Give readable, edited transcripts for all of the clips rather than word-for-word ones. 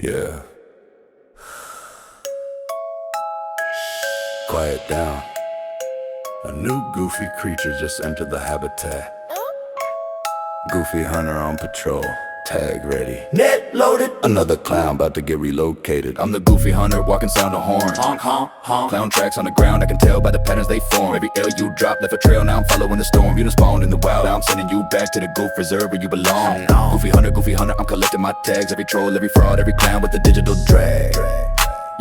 Yeah. Quiet down. A new goofy creature just entered the habitat. Goofy hunter on patrol. Tag ready. Net loaded. Another clown about to get relocated. I'm the goofy hunter walking sound of horns. Honk, honk, honk. Clown tracks on the ground, I can tell by the patterns they form. Every L you drop left a trail, now I'm following the storm. You done spawned in the wild, now I'm sending you back to the goof reserve where you belong. Goofy hunter, I'm collecting my tags. Every troll, every fraud, every clown with the digital drag.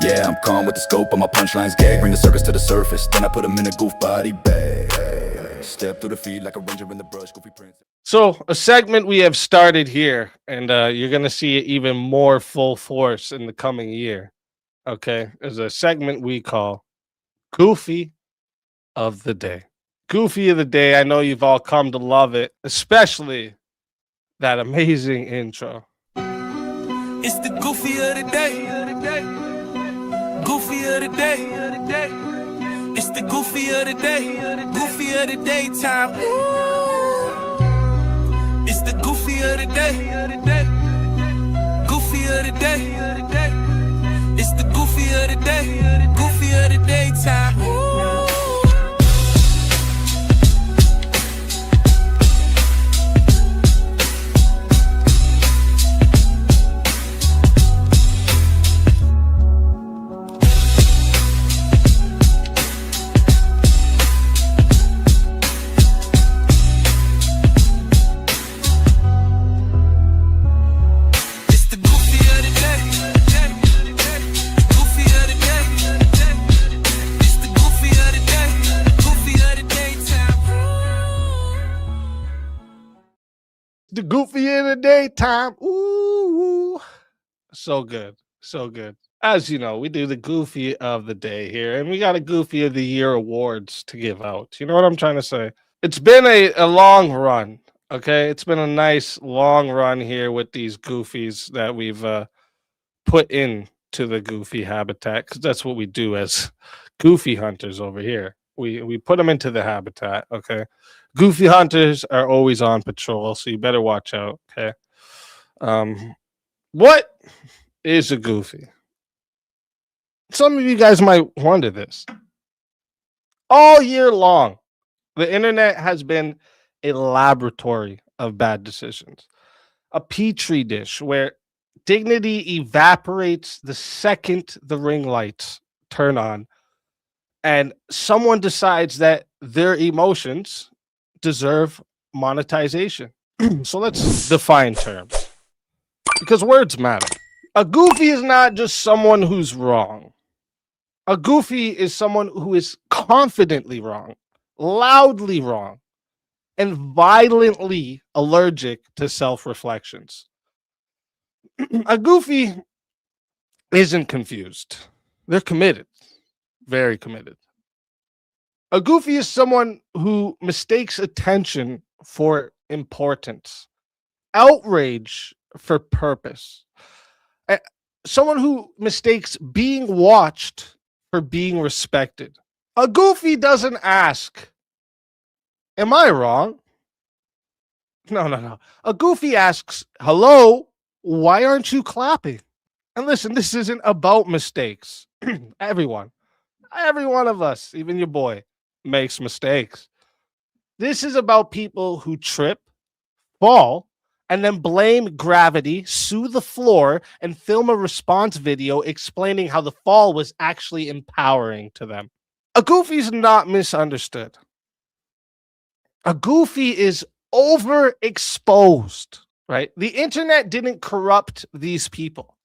Yeah, I'm calm with the scope on my punchlines gag. Bring the circus to the surface, then I put them in a goof body bag. Step through the feed like a ranger in the brush, goofy prince. So a segment we have started here, and you're gonna see it even more full force in the coming year. Okay, is a segment we call Goofy of the Day. Goofy of the Day. I know you've all come to love it, especially that amazing intro. It's the Goofy of the Day. Goofy of the Day. It's the Goofy of the Day. Goofy of the daytime. It's the Goofy of the Day. Goofy of the Day. It's the Goofy of the Day. Goofy of the daytime. The Goofy in the daytime. Ooh, so good. So good. As you know, we do the Goofy of the Day here, and we got a Goofy of the Year awards to give out. You know what I'm trying to say? It's been a long run. Okay. It's been a nice long run here with these Goofies that we've put into the Goofy habitat, because that's what we do as Goofy hunters over here. We put them into the habitat. Okay. Goofy hunters are always on patrol, so you better watch out. Okay. What is a goofy? Some of you guys might wonder this. All year long, the internet has been a laboratory of bad decisions, a petri dish where dignity evaporates the second the ring lights turn on, and someone decides that their emotions deserve monetization. So let's define terms, because words matter. A goofy is not just someone who's wrong. A goofy is someone who is confidently wrong, loudly wrong, and violently allergic to self-reflections. A goofy isn't confused. They're committed, very committed. A goofy is someone who mistakes attention for importance, outrage for purpose, someone who mistakes being watched for being respected. A goofy doesn't ask, "Am I wrong?" No. A goofy asks, "Hello, why aren't you clapping?" And listen, this isn't about mistakes. Every one of us, even your boy, makes mistakes. This is about people who trip, fall, and then blame gravity, sue the floor, and film a response video explaining how the fall was actually empowering to them. A goofy's not misunderstood. A goofy is overexposed, right? The internet didn't corrupt these people.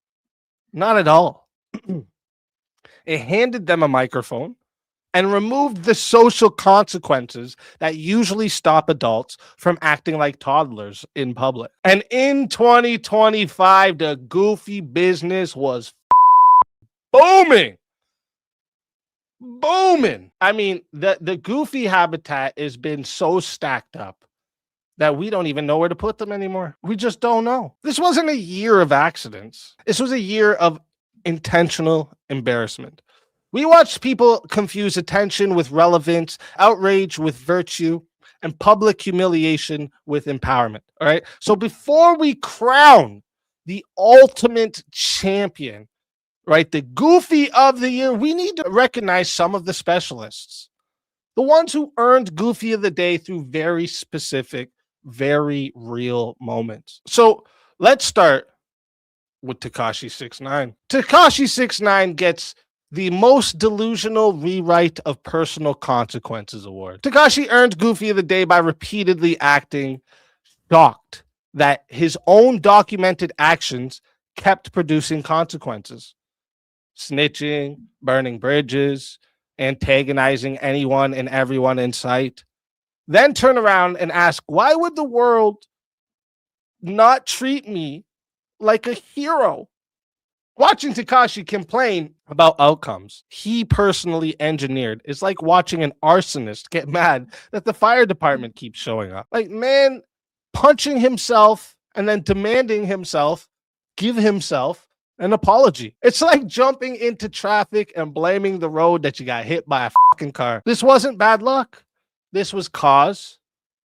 Not at all. It handed them a microphone and removed the social consequences that usually stop adults from acting like toddlers in public. And in 2025, the goofy business was booming. I mean, the goofy habitat has been so stacked up that we don't even know where to put them anymore. We just don't know. This wasn't a year of accidents. This was a year of intentional embarrassment. We watched people confuse attention with relevance, outrage with virtue, and public humiliation with empowerment. All right. So before we crown the ultimate champion, right? The Goofy of the year. We need to recognize some of the specialists, the ones who earned Goofy of the day through very specific, very real moments. So let's start with Tekashi 69. Tekashi 69 gets the most delusional rewrite of personal consequences award. Tekashi earned Goofy of the day by repeatedly acting shocked that his own documented actions kept producing consequences. Snitching, burning bridges, antagonizing anyone and everyone in sight. Then turn around and ask, why would the world not treat me like a hero? Watching Tekashi complain about outcomes he personally engineered is like watching an arsonist get mad that the fire department keeps showing up. Like, man, punching himself and then demanding himself give himself an apology. It's like jumping into traffic and blaming the road that you got hit by a fucking car. This wasn't bad luck. This was cause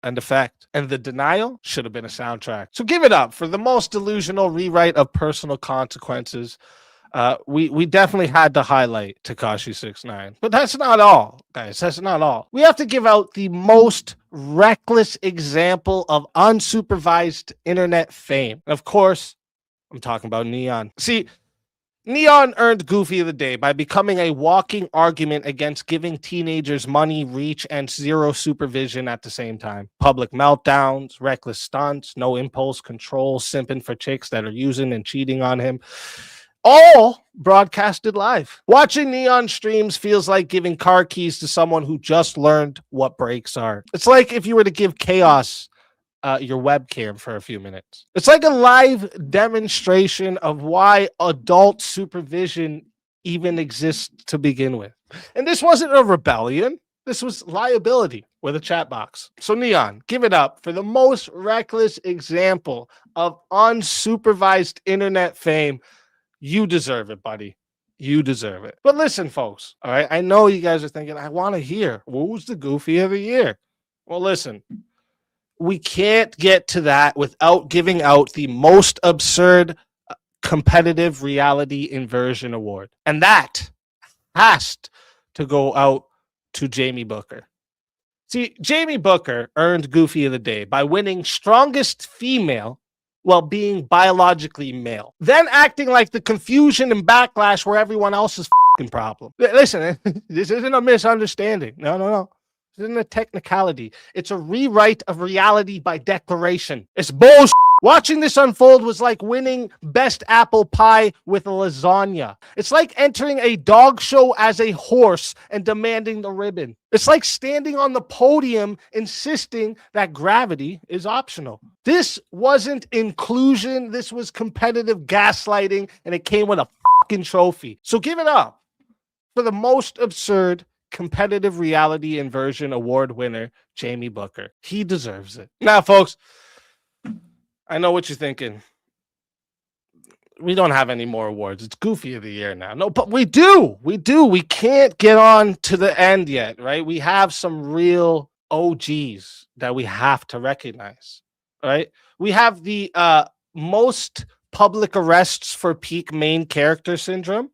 and effect. And the denial should have been a soundtrack. So give it up for the most delusional rewrite of personal consequences. We definitely had to highlight Tekashi 69. But that's not all, guys. That's not all. We have to give out the most reckless example of unsupervised internet fame. Of course, I'm talking about Neon. See, Neon earned Goofy of the day by becoming a walking argument against giving teenagers money, reach, and zero supervision at the same time. Public meltdowns, reckless stunts, no impulse control, simping for chicks that are using and cheating on him. All broadcasted live. Watching Neon streams feels like giving car keys to someone who just learned what brakes are. It's like if you were to give Chaos your webcam for a few minutes. It's like a live demonstration of why adult supervision even exists to begin with. And this wasn't a rebellion. This was liability with a chat box. So Neon, give it up for the most reckless example of unsupervised internet fame. You deserve it, buddy. You deserve it. But listen, folks, all right? I know you guys are thinking, I want to hear, who's the Goofy of the year? Well, listen, we can't get to that without giving out the most absurd competitive reality inversion award. And that has to go out to Jamie Booker. See, Jamie Booker earned Goofy of the day by winning strongest female while being biologically male, then acting like the confusion and backlash were everyone else's fucking problem. Listen, this isn't a misunderstanding. No. This isn't a technicality. It's a rewrite of reality by declaration. It's bullshit. Watching this unfold was like winning best apple pie with a lasagna. It's like entering a dog show as a horse and demanding the ribbon. It's like standing on the podium insisting that gravity is optional. This wasn't inclusion. This was competitive gaslighting, and it came with a fucking trophy. So give it up for the most absurd competitive reality inversion award winner, Jamie Booker. He deserves it. Now, folks, I know what you're thinking. We don't have any more awards. It's Goofy of the year now. No, but we do. We can't get on to the end yet, right? We have some real OGs that we have to recognize, right? We have the most public arrests for peak main character syndrome.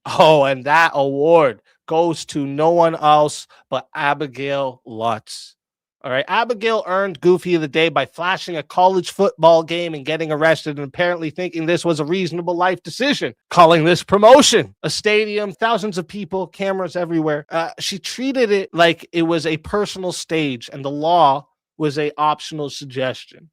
Oh, and that award goes to no one else but Abigail Lutz. All right. Abigail earned Goofy of the day by flashing a college football game and getting arrested and apparently thinking this was a reasonable life decision, calling this promotion. A stadium, thousands of people, cameras everywhere. She treated it like it was a personal stage and the law was a optional suggestion.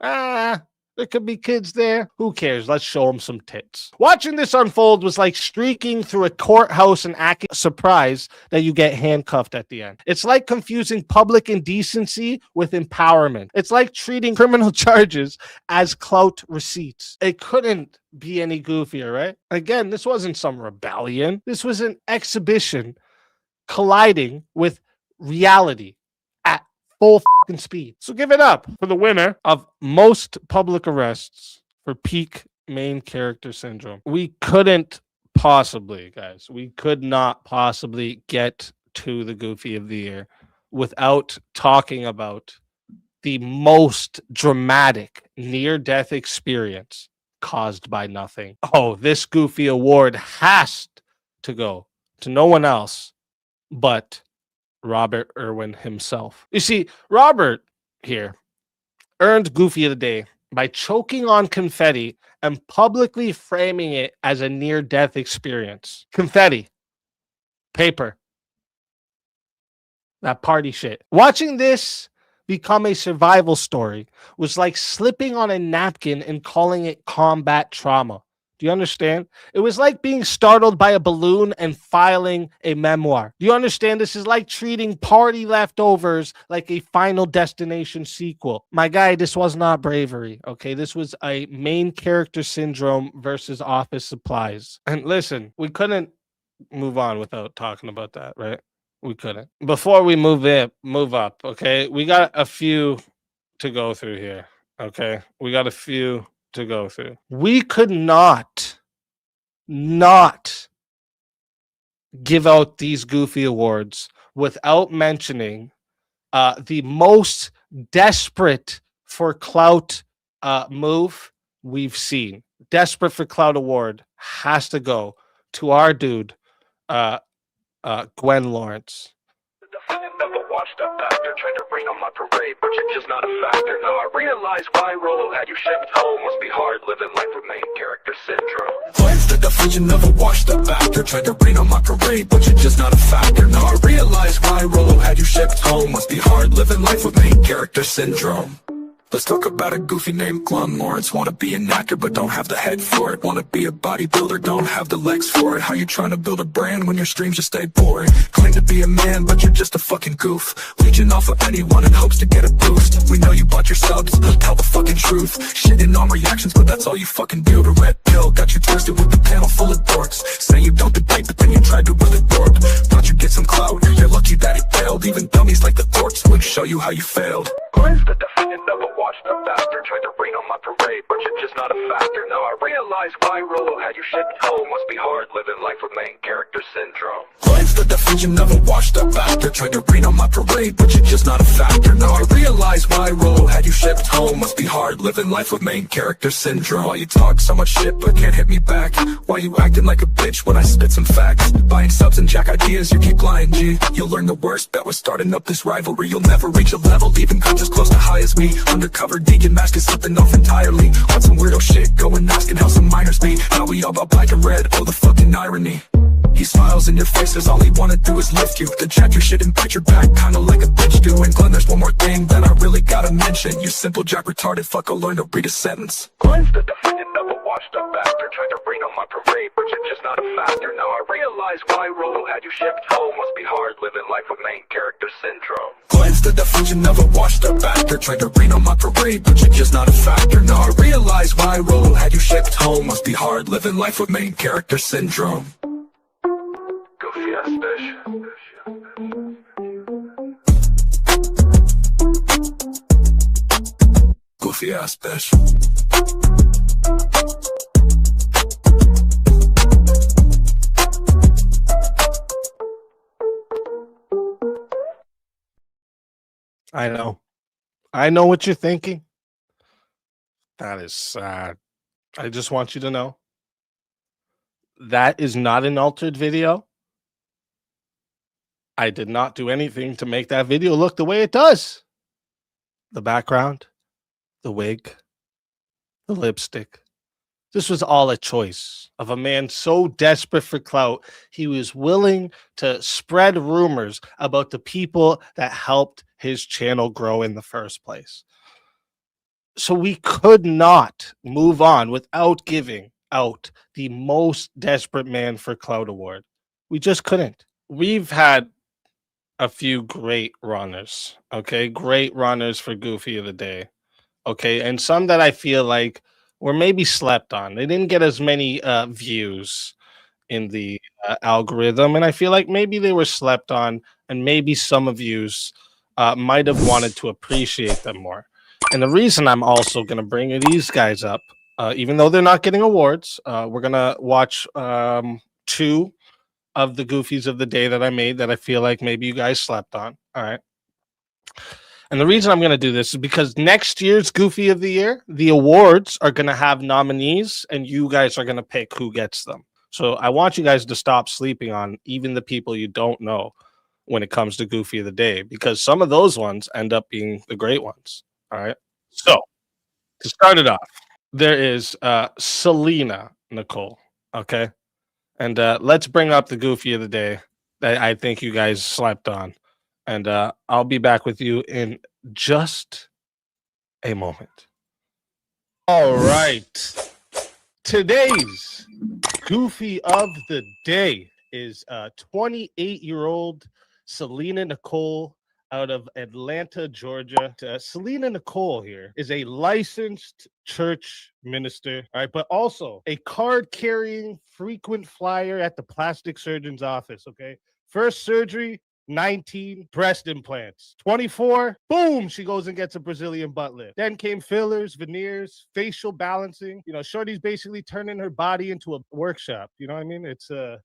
There could be kids there. Who cares? Let's show them some tits. Watching this unfold was like streaking through a courthouse and acting surprised that you get handcuffed at the end. It's like confusing public indecency with empowerment. It's like treating criminal charges as clout receipts. It couldn't be any goofier, right? Again, this wasn't some rebellion. This was an exhibition colliding with reality at full fucking speed. So give it up for the winner of most public arrests for peak main character syndrome. We couldn't possibly, guys, we could not possibly get to the Goofy of the year without talking about the most dramatic near-death experience caused by nothing. Oh, this Goofy award has to go to no one else but Robert Irwin himself. You see, Robert here earned Goofy of the Day by choking on confetti and publicly framing it as a near-death experience. Confetti, paper, that party shit. Watching this become a survival story was like slipping on a napkin and calling it combat trauma. Do you understand? It was like being startled by a balloon and filing a memoir. Do you understand? This is like treating party leftovers like a Final Destination sequel. My guy, this was not bravery, okay? This was a main character syndrome versus Office Supplies. And listen, we couldn't move on without talking about that, right? We couldn't. Before we move up, okay? We got a few to go through here, okay? We got a few to go through. We could not give out these Goofy awards without mentioning the most desperate for clout move we've seen. Desperate for clout award has to go to our dude, Gwen Lawrence. Never watched a factor, tried to rain on my parade, but you're just not a factor. Now I realize why Rolo had you shipped home. Must be hard living life with main character syndrome. Glance the definition of a washed up actor, tried to rain on my parade, but you're just not a factor. Now I realize why Rolo had you shipped home. Must be hard living life with main character syndrome. Let's talk about a Goofy named Gwen Lawrence. Wanna be an actor but don't have the head for it. Wanna be a bodybuilder, don't have the legs for it. How you trying to build a brand when your streams just stay boring? Claim to be a man but you're just a fucking goof. Leeching off of anyone in hopes to get a boost. We know you bought your subs, tell the fucking truth. Shitting on reactions but that's all you fucking do. The red pill got you twisted with the panel full of dorks. Say you don't debate but then you tried to with a dork. Thought you'd get some clout, you're lucky that it failed. Even dummies like the dorks would show you how you failed. Glenn's the definition of a washed up bastard, tried to rain on my parade, but you're just not a factor. Now I realize why Rolo had you shipped home. Must be hard living life with main character syndrome. Glenn's the definition of a washed up bastard, tried to rain on my parade, but you're just not a factor. Now I realize why Rolo had you shipped home. Must be hard living life with main character syndrome. Why you talk so much shit but can't hit me back? Why you acting like a bitch when I spit some facts? Buying subs and jack ideas, you keep lying, G. You'll learn the worst bet was starting up this rivalry. You'll never reach a level even come just close to high as me. Undercover deacon mask is something off entirely. Want some weirdo shit, going asking how some minors be. Now we all about black and red, oh the fucking irony. He smiles in your face, cause all he wanna do is lift you. Then check your shit and pat your back, kinda like a bitch do. And Glenn, there's one more thing that I really gotta mention. You simple jack retarded fuck, I'll learn to read a sentence. Glenn's the definition of a washed up bastard, tried to rain on my parade, but you're just not a factor. Now I realize why Rolo had you shipped home. Must be hard living life with main character syndrome. Glenn's the definition of a washed up bastard, tried to rain on my parade, but you're just not a factor. Now I realize why Rolo had you shipped home. Must be hard living life with main character syndrome. Goofy ass bitch. Goofy ass bitch. I know what you're thinking. That is sad. I just want you to know that is not an altered video. I did not do anything to make that video look the way it does. The background, the wig, the lipstick. This was all a choice of a man so desperate for clout, he was willing to spread rumors about the people that helped his channel grow in the first place. So we could not move on without giving out the most desperate man for clout award. We just couldn't. We've had a few great runners, okay? Great runners for Goofy of the Day, okay? And some that I feel like were maybe slept on. They didn't get as many views in the algorithm, and I feel like maybe they were slept on, and maybe some of yous might have wanted to appreciate them more. And the reason I'm also going to bring these guys up, even though they're not getting awards, we're going to watch two of the Goofies of the Day that I made that I feel like maybe you guys slept on. All right. And the reason I'm going to do this is because next year's Goofy of the Year, the awards are going to have nominees, and you guys are going to pick who gets them. So I want you guys to stop sleeping on even the people you don't know when it comes to Goofy of the Day, because some of those ones end up being the great ones. All right. So to start it off, there is Selena Nicole. Okay. And let's bring up the Goofy of the Day that I think you guys slept on. And I'll be back with you in just a moment. All right. Today's Goofy of the Day is 28-year-old Selena Nicole out of Atlanta, Georgia. Selena Nicole here is a licensed church minister, all right, but also a card-carrying frequent flyer at the plastic surgeon's office, okay? First surgery, 19 breast implants. 24, boom, she goes and gets a Brazilian butt lift. Then came fillers, veneers, facial balancing. You know, Shorty's basically turning her body into a workshop. You know what I mean? It's a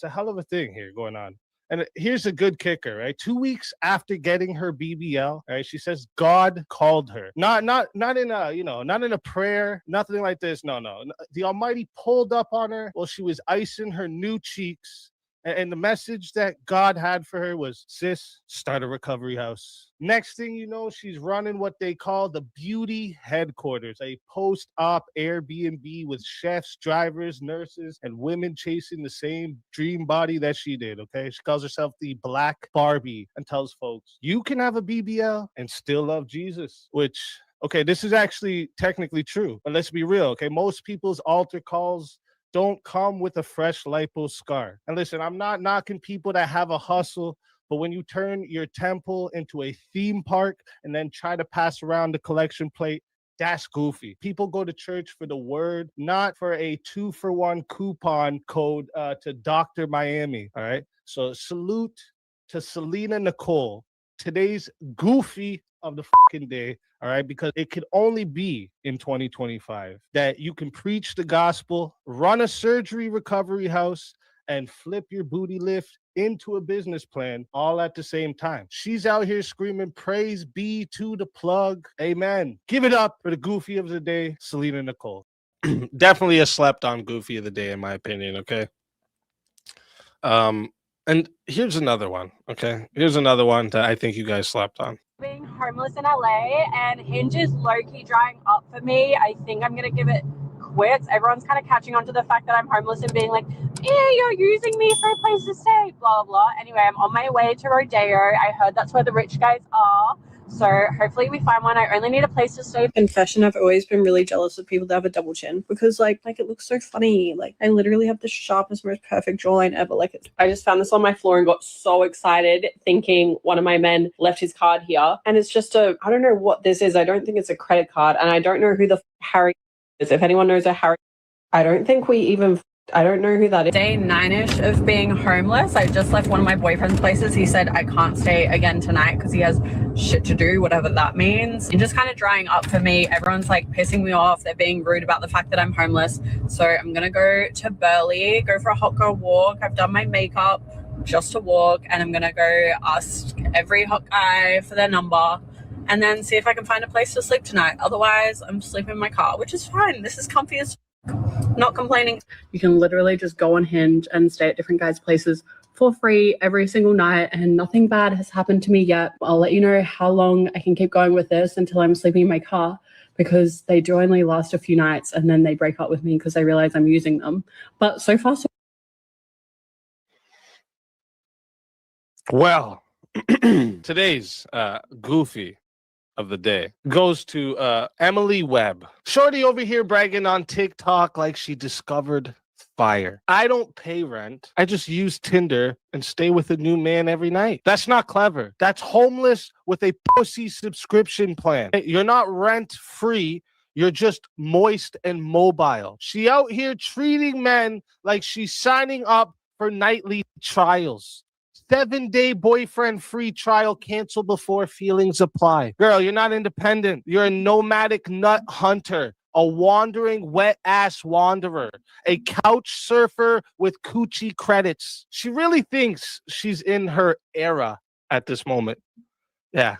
hell of a thing here going on. And here's a good kicker, right? 2 weeks after getting her BBL, right? She says God called her. Not in a prayer, nothing like this. No. The Almighty pulled up on her while she was icing her new cheeks. And the message that God had for her was, sis, start a recovery house. Next thing you know, she's running what they call the beauty headquarters, a post-op Airbnb with chefs, drivers, nurses, and women chasing the same dream body that she did, okay? She calls herself the Black Barbie and tells folks, you can have a BBL and still love Jesus, which, okay, this is actually technically true. But let's be real, okay? Most people's altar calls don't come with a fresh lipo scar. And listen, I'm not knocking people that have a hustle, but when you turn your temple into a theme park and then try to pass around the collection plate, that's goofy. People go to church for the word, not for a 2-for-1 coupon code to Dr. Miami. All right. So salute to Selena Nicole, today's Goofy of the fucking day. All right, because it could only be in 2025 that you can preach the gospel, run a surgery recovery house, and flip your booty lift into a business plan all at the same time. She's out here screaming, praise be to the plug. Amen. Give it up for the Goofy of the Day, Selena Nicole. Definitely a slept on Goofy of the Day, in my opinion. Okay. And here's another one. Okay. Here's another one that I think you guys slept on. Being homeless in LA, and Hinge is low-key drying up for me. I think I'm gonna give it quits. Everyone's kind of catching on to the fact that I'm homeless and being like, yeah, you're using me for a place to stay, blah blah. Anyway, I'm on my way to Rodeo. I heard that's where the rich guys are, so hopefully we find one. I only need a place to stay. Confession, I've always been really jealous of people that have a double chin, because like it looks so funny. Like, I literally have the sharpest, most perfect jawline ever. Like, I just found this on my floor and got so excited, thinking one of my men left his card here, and it's just I don't know what this is. I don't think it's a credit card, and I don't know who the Harry is. If anyone knows a Harry, I don't know who that is. Day 9-ish of being homeless. I just left one of my boyfriend's places. He said I can't stay again tonight because he has shit to do, whatever that means. And just kind of drying up for me. Everyone's like pissing me off. They're being rude about the fact that I'm homeless. So I'm gonna go to Burley, go for a hot girl walk. I've done my makeup just to walk, and I'm gonna go ask every hot guy for their number and then see if I can find a place to sleep tonight. Otherwise, I'm sleeping in my car, which is fine. This is comfy as not complaining. You can literally just go on Hinge and stay at different guys' places for free every single night, and nothing bad has happened to me yet. I'll let you know how long I can keep going with this until I'm sleeping in my car, because they do only last a few nights and then they break up with me because they realize I'm using them. But so far, so well. Today's Goofy of the Day goes to Emily Webb. Shorty over here bragging on TikTok like she discovered fire. I don't pay rent. I just use Tinder and stay with a new man every night. That's not clever. That's homeless with a pussy subscription plan. You're not rent free. You're just moist and mobile. She out here treating men like she's signing up for nightly trials. 7-day boyfriend free trial, cancel before feelings apply. Girl, you're not independent. You're a nomadic nut hunter, a wandering wet ass wanderer, a couch surfer with coochie credits. She really thinks she's in her era at this moment. Yeah.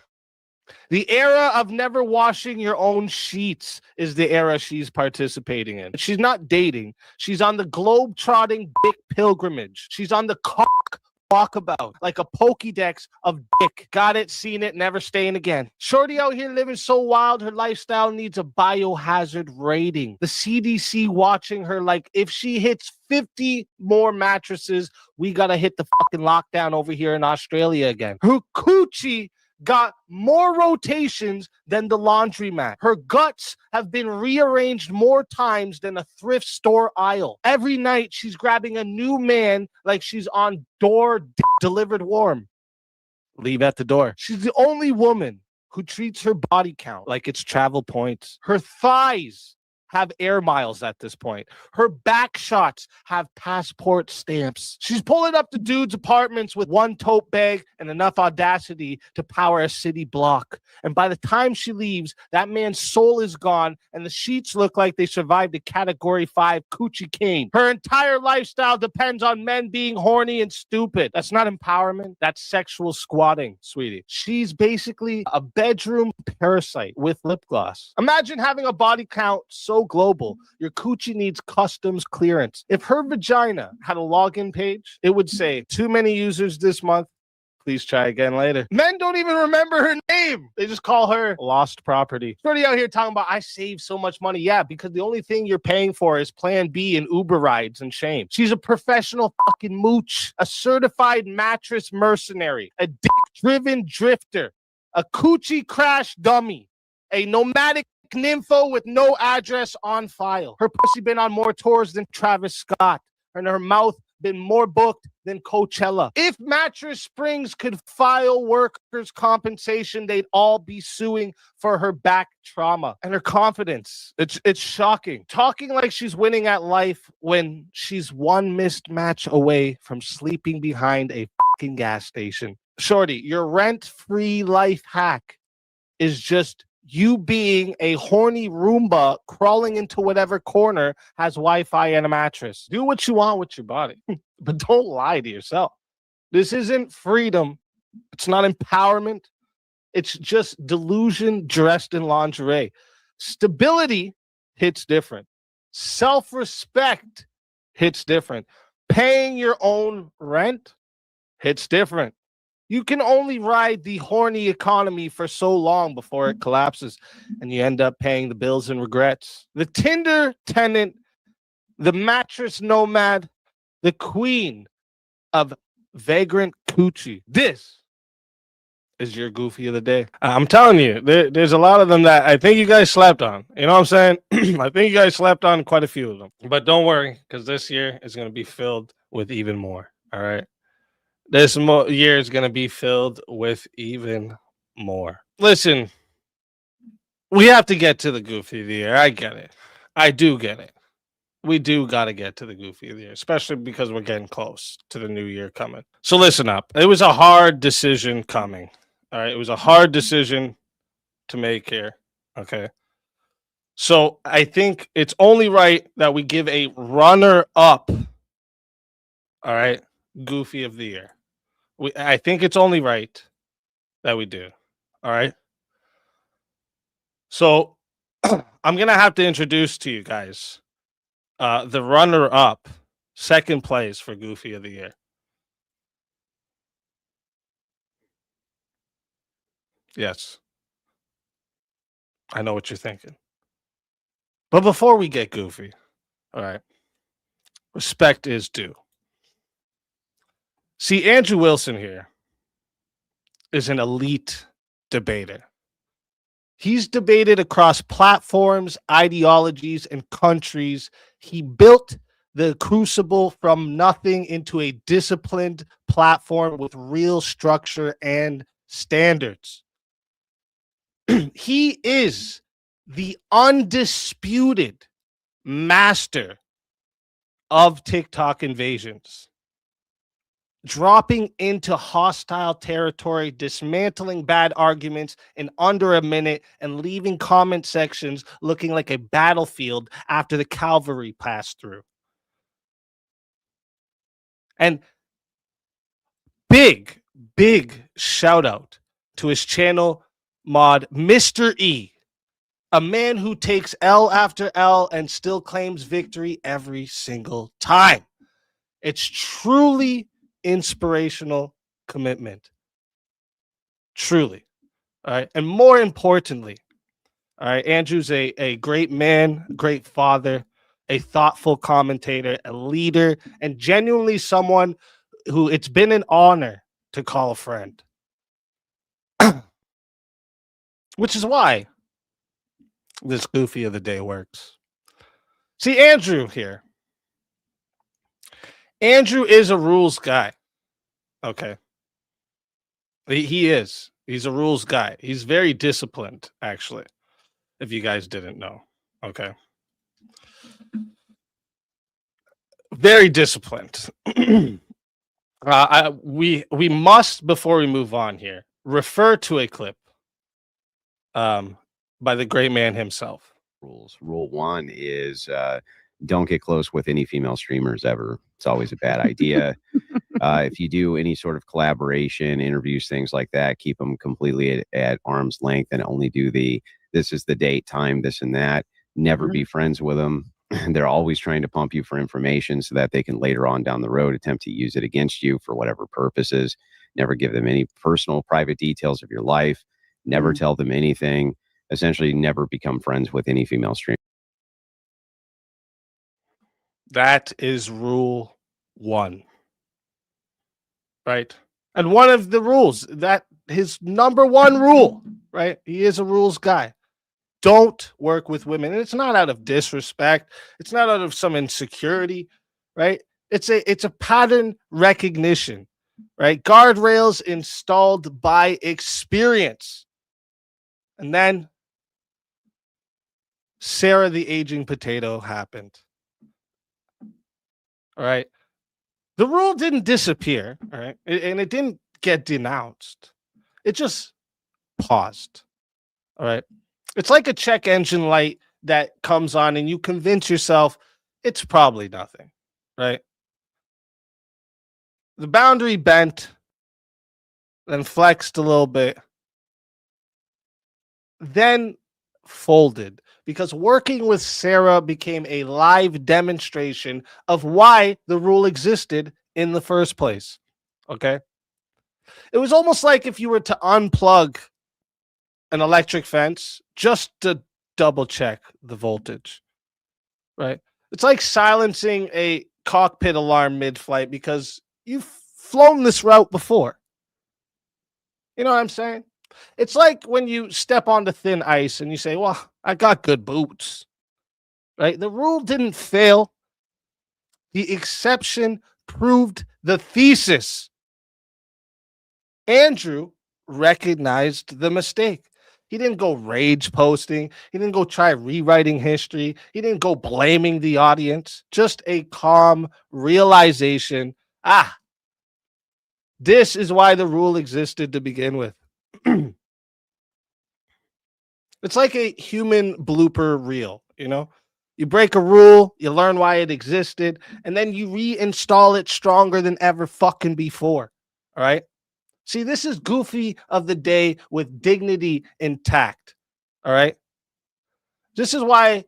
The era of never washing your own sheets is the era she's participating in. She's not dating. She's on the globe-trotting dick pilgrimage. She's on the cock walkabout, like a Pokédex of dick. Got it, seen it, never staying again. Shorty out here living so wild, her lifestyle needs a biohazard rating. The CDC watching her like, if she hits 50 more mattresses, we gotta hit the fucking lockdown over here in Australia again. Her coochie got more rotations than the laundromat. Her guts have been rearranged more times than a thrift store aisle. Every night she's grabbing a new man like she's on door delivered warm. Leave at the door. She's the only woman who treats her body count like it's travel points. Her thighs have air miles at this point. Her back shots have passport stamps. She's pulling up to dudes' apartments with one tote bag and enough audacity to power a city block. And by the time she leaves, that man's soul is gone and the sheets look like they survived a Category 5 coochie cane. Her entire lifestyle depends on men being horny and stupid. That's not empowerment. That's sexual squatting, sweetie. She's basically a bedroom parasite with lip gloss. Imagine having a body count so global, your coochie needs customs clearance. If her vagina had a login page, it would say, too many users this month. Please try again later. Men don't even remember her name. They just call her lost property. Shorty out here talking about, I save so much money. Yeah, because the only thing you're paying for is Plan B and Uber rides and shame. She's a professional fucking mooch, a certified mattress mercenary, a dick-driven drifter, a coochie crash dummy, a nomadic nympho with no address on file. Her pussy been on more tours than Travis Scott, and her mouth been more booked than Coachella. If Mattress Springs could file workers' compensation, they'd all be suing for her back trauma and her confidence. It's shocking. Talking like she's winning at life when she's one missed match away from sleeping behind a fucking gas station. Shorty, your rent-free life hack is just you being a horny Roomba crawling into whatever corner has Wi-Fi and a mattress. Do what you want with your body, but don't lie to yourself. This isn't freedom. It's not empowerment. It's just delusion dressed in lingerie. Stability hits different. Self-respect hits different. Paying your own rent hits different. You can only ride the horny economy for so long before it collapses and you end up paying the bills and regrets. The Tinder tenant, the mattress nomad, the queen of vagrant coochie. This is your goofy of the day. I'm telling you, there's a lot of them that I think you guys slept on. You know what I'm saying? I think you guys slept on quite a few of them. But don't worry, because this year is going to be filled with even more. All right? This year is going to be filled with even more. Listen, we have to get to the goofy of the year. I get it. I do get it. We do got to get to the goofy of the year, especially because we're getting close to the new year coming. So listen up. It was a hard decision coming. All right. It was a hard decision to make here. Okay. So I think it's only right that we give a runner up. All right. Goofy of the year. I think it's only right that we do. All right. So I'm going to have to introduce to you guys the runner up, second place for Goofy of the Year. Yes. I know what you're thinking. But before we get goofy, all right, respect is due. See, Andrew Wilson here is an elite debater. He's debated across platforms, ideologies, and countries. He built the Crucible from nothing into a disciplined platform with real structure and standards. He is the undisputed master of TikTok invasions, dropping into hostile territory, dismantling bad arguments in under a minute, and leaving comment sections looking like a battlefield after the cavalry passed through. And big shout out to his channel, mod Mr. E, a man who takes L after L and still claims victory every single time. It's truly inspirational commitment. Truly. All right. And more importantly, all right, Andrew's a great man, great father, a thoughtful commentator, a leader, and genuinely someone who it's been an honor to call a friend. Which is why this Goofy of the Day works. See, Andrew here. Andrew is a rules guy. Okay. He is. He's a rules guy. He's very disciplined, actually, if you guys didn't know. Okay. Very disciplined. We must, before we move on here, refer to a clip by the great man himself. Rules. Rule 1 is don't get close with any female streamers ever. It's always a bad idea. If you do any sort of collaboration, interviews, things like that, keep them completely at arm's length and only do this is the date, time, this and that. Never be friends with them. They're always trying to pump you for information so that they can later on down the road attempt to use it against you for whatever purposes. Never give them any personal, private details of your life. Never tell them anything. Essentially, never become friends with any female streamer. That is rule 1. Right? And one of the rules, that his number 1 rule, right? He is a rules guy. Don't work with women. And it's not out of disrespect. It's not out of some insecurity, right? It's a pattern recognition, right? Guardrails installed by experience. And then Sarah the aging potato happened. All right. The rule didn't disappear, all right? And it didn't get denounced. It just paused. All right. It's like a check engine light that comes on and you convince yourself it's probably nothing, right? The boundary bent, then flexed a little bit, then folded, because working with Sarah became a live demonstration of why the rule existed in the first place. Okay. It was almost like if you were to unplug an electric fence just to double check the voltage, right? It's like silencing a cockpit alarm mid-flight because you've flown this route before. You know what I'm saying? It's like when you step onto thin ice and you say, well, I got good boots, right? The rule didn't fail. The exception proved the thesis. Andrew recognized the mistake. He didn't go rage posting. He didn't go try rewriting history. He didn't go blaming the audience. Just a calm realization. This is why the rule existed to begin with. It's like a human blooper reel, you know? You break a rule, you learn why it existed, and then you reinstall it stronger than ever fucking before. All right? See, this is Goofy of the Day with dignity intact. All right? This is why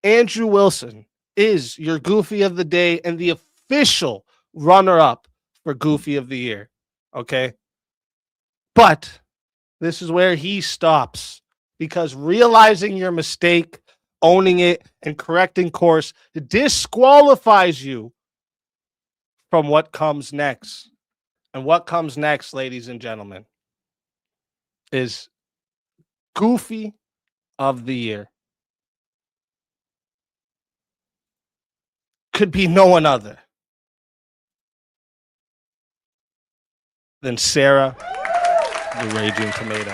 Andrew Wilson is your Goofy of the Day and the official runner-up for Goofy of the Year. Okay? But this is where he stops, because realizing your mistake, owning it, and correcting course disqualifies you from what comes next. And what comes next, ladies and gentlemen, is Goofy of the Year. Could be no one other than Sarah the Raging Tomato.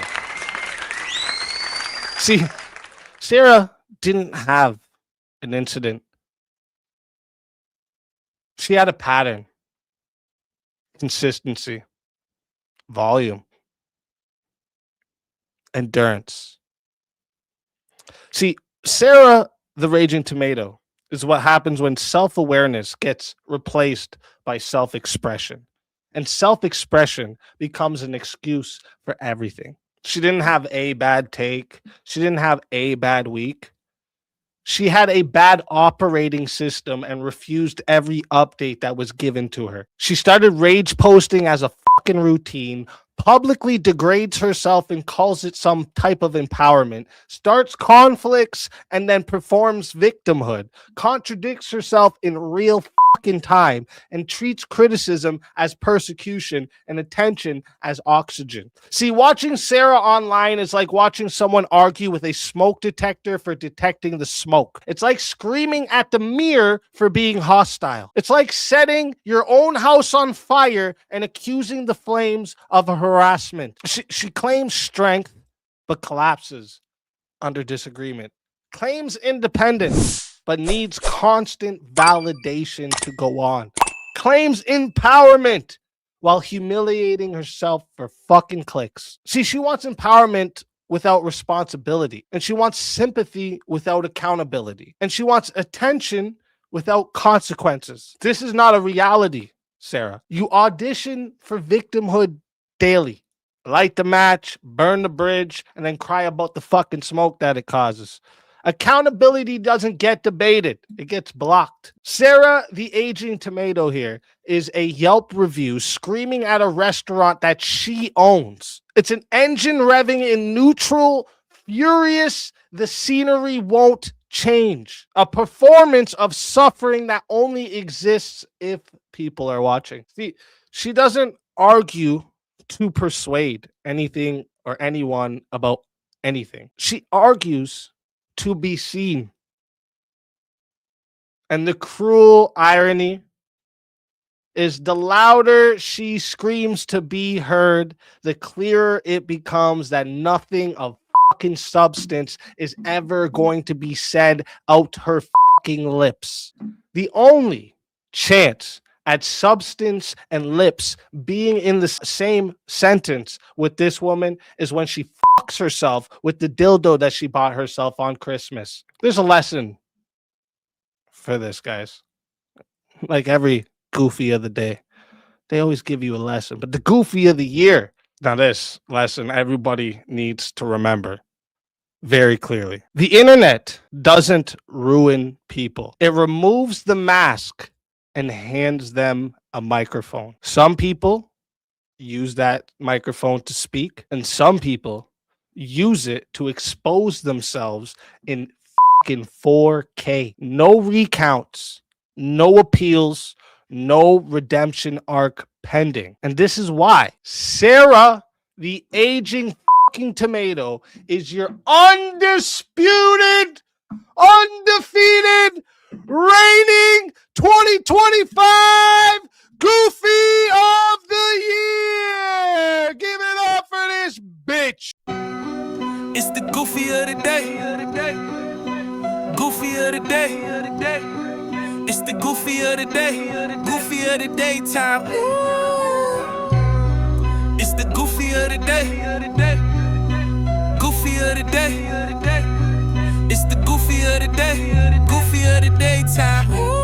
See, Sarah didn't have an incident. She had a pattern. Consistency, volume, endurance. See, Sarah the Raging Tomato is what happens when self-awareness gets replaced by self-expression. And self-expression becomes an excuse for everything. She didn't have a bad take. She didn't have a bad week. She had a bad operating system and refused every update that was given to her. She started rage posting as a fucking routine, publicly degrades herself and calls it some type of empowerment, starts conflicts and then performs victimhood, contradicts herself in real fucking time, and treats criticism as persecution and attention as oxygen. See, watching Sarah online is like watching someone argue with a smoke detector for detecting the smoke. It's like screaming at the mirror for being hostile. It's like setting your own house on fire and accusing the flames of harassment. She claims strength, but collapses under disagreement. Claims independence, but needs constant validation to go on. Claims empowerment while humiliating herself for fucking clicks. See, she wants empowerment without responsibility, and she wants sympathy without accountability, and she wants attention without consequences. This is not a reality, Sarah. You audition for victimhood daily. Light the match, burn the bridge, and then cry about the fucking smoke that it causes. Accountability doesn't get debated. It gets blocked. Sarah, the aging tomato here, is a Yelp review screaming at a restaurant that she owns. It's an engine revving in neutral, furious, the scenery won't change. A performance of suffering that only exists if people are watching. See, she doesn't argue to persuade anything or anyone about anything. She argues to be seen. And the cruel irony is the louder she screams to be heard, the clearer it becomes that nothing of fucking substance is ever going to be said out her fucking lips. The only chance at substance and lips being in the same sentence with this woman is when she fucks herself with the dildo that she bought herself on Christmas. There's a lesson for this, guys. Like every goofy of the day, they always give you a lesson, but the goofy of the year. Now this lesson everybody needs to remember very clearly. The internet doesn't ruin people. It removes the mask and hands them a microphone. Some people use that microphone to speak, and some people use it to expose themselves in fucking 4K. No recounts, no appeals, no redemption arc pending. And this is why Sarah, the aging fucking tomato, is your undisputed, undefeated, reigning 2025 Goofy of the Year. Give it up for this bitch. It's the goofy of the day. Goofy of the day. It's the goofy of the day. Goofy of the daytime. It's the goofy of the day. Goofy of the day. It's the goofy of the day. Goofy of the daytime.